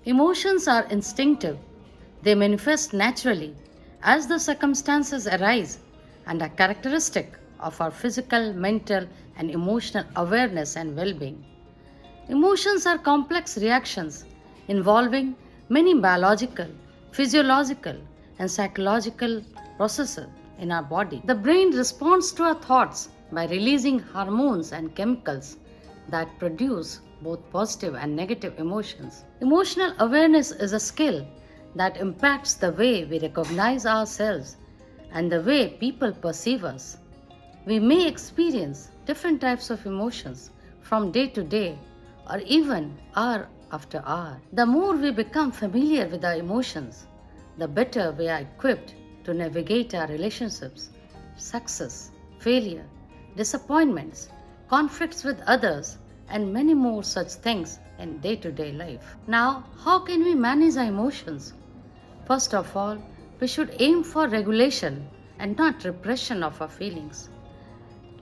Emotions are instinctive. They manifest naturally as the circumstances arise and are characteristic of our physical, mental, and emotional awareness and well being. Emotions are complex reactions involving many biological, physiological, and psychological processes in our body. The brain responds to our thoughts by releasing hormones and chemicals that produce both positive and negative emotions. Emotional awareness is a skill that impacts the way we recognize ourselves and the way people perceive us. We may experience different types of emotions from day to day or even hour after hour. The more we become familiar with our emotions, the better we are equipped to navigate our relationships, success, failure, disappointments, conflicts with others, and many more such things in day to day life. Now, how can we manage our emotions? First of all, we should aim for regulation and not repression of our feelings.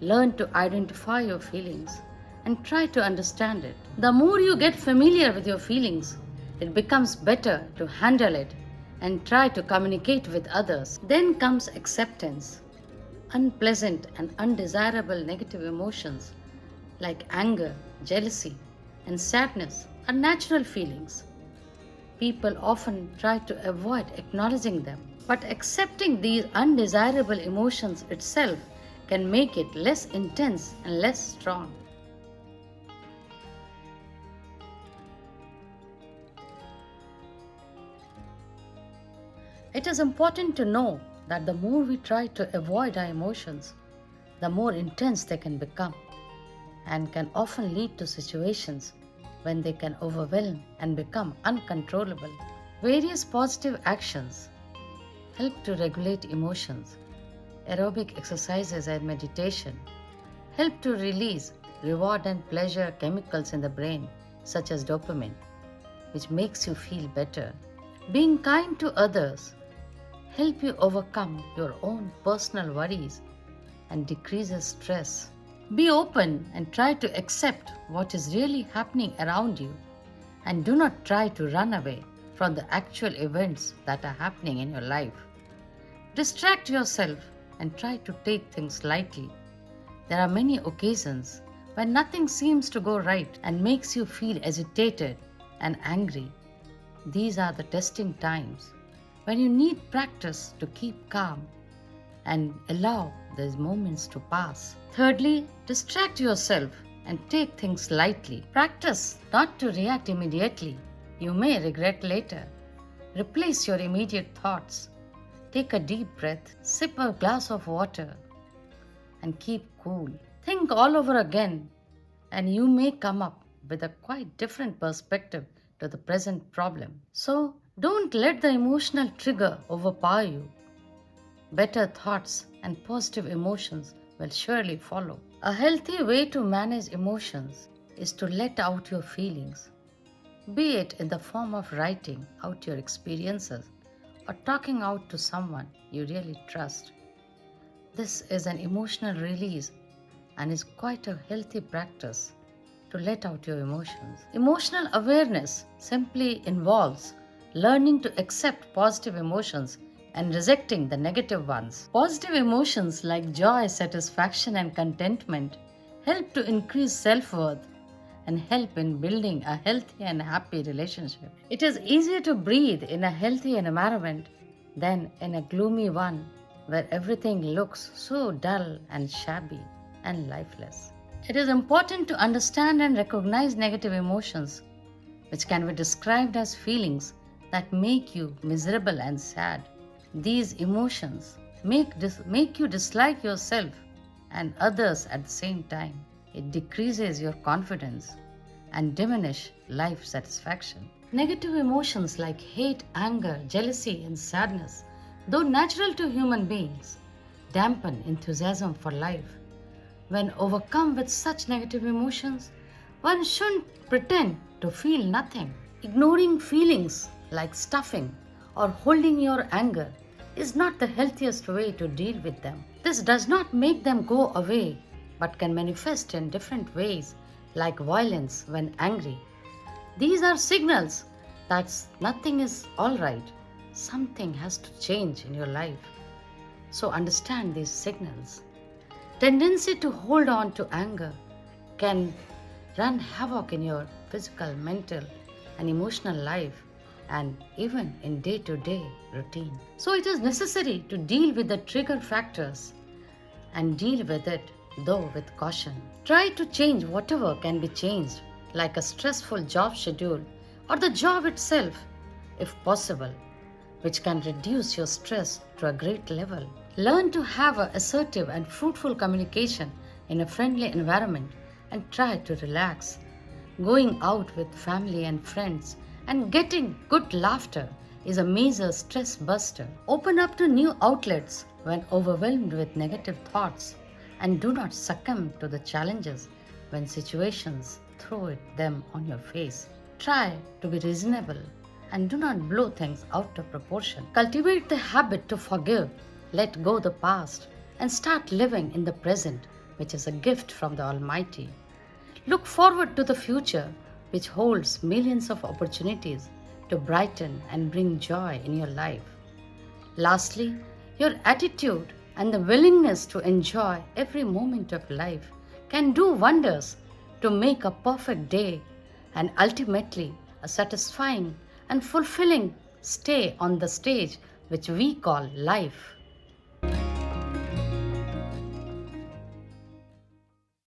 Learn to identify your feelings and try to understand it. The more you get familiar with your feelings, it becomes better to handle it and try to communicate with others. Then comes acceptance. Unpleasant and undesirable negative emotions like anger, jealousy, and sadness are natural feelings. People often try to avoid acknowledging them, but accepting these undesirable emotions itself can make it less intense and less strong. It is important to know that the more we try to avoid our emotions, the more intense they can become and can often lead to situations when they can overwhelm and become uncontrollable. Various positive actions help to regulate emotions. Aerobic exercises and meditation help to release reward and pleasure chemicals in the brain, such as dopamine, which makes you feel better. Being kind to others help you overcome your own personal worries and decreases stress. Be open and try to accept what is really happening around you and do not try to run away from the actual events that are happening in your life. Distract yourself and try to take things lightly. There are many occasions when nothing seems to go right and makes you feel agitated and angry. These are the testing times when you need practice to keep calm and allow these moments to pass. Thirdly, distract yourself and take things lightly. Practice not to react immediately. You may regret later. Replace your immediate thoughts. Take a deep breath, sip a glass of water, and keep cool. Think all over again, and you may come up with a quite different perspective to the present problem. So, don't let the emotional trigger overpower you. Better thoughts and positive emotions will surely follow. A healthy way to manage emotions is to let out your feelings, be it in the form of writing out your experiences or talking out to someone you really trust. This is an emotional release and is quite a healthy practice to let out your emotions. Emotional awareness simply involves learning to accept positive emotions and rejecting the negative ones. Positive emotions like joy, satisfaction, and contentment help to increase self-worth and help in building a healthy and happy relationship. It is easier to breathe in a healthy environment than in a gloomy one where everything looks so dull and shabby and lifeless. It is important to understand and recognize negative emotions, which can be described as feelings that make you miserable and sad. These emotions make you dislike yourself and others at the same time. It decreases your confidence and diminish life satisfaction. Negative emotions like hate, anger, jealousy, and sadness, though natural to human beings, dampen enthusiasm for life. When overcome with such negative emotions, one shouldn't pretend to feel nothing. Ignoring feelings like stuffing or holding your anger is not the healthiest way to deal with them. This does not make them go away but can manifest in different ways like violence when angry. These are signals that nothing is all right. Something has to change in your life. So understand these signals. Tendency to hold on to anger can run havoc in your physical, mental, and emotional life and even in day-to-day routine. So it is necessary to deal with the trigger factors and deal with it, though with caution. Try to change whatever can be changed, like a stressful job schedule or the job itself, if possible, which can reduce your stress to a great level. Learn to have an assertive and fruitful communication in a friendly environment and try to relax. Going out with family and friends and getting good laughter is a major stress buster. Open up to new outlets when overwhelmed with negative thoughts and do not succumb to the challenges when situations throw them on your face. Try to be reasonable and do not blow things out of proportion. Cultivate the habit to forgive, let go the past, and start living in the present, which is a gift from the Almighty. Look forward to the future, which holds millions of opportunities to brighten and bring joy in your life. Lastly, your attitude and the willingness to enjoy every moment of life can do wonders to make a perfect day and ultimately a satisfying and fulfilling stay on the stage which we call life.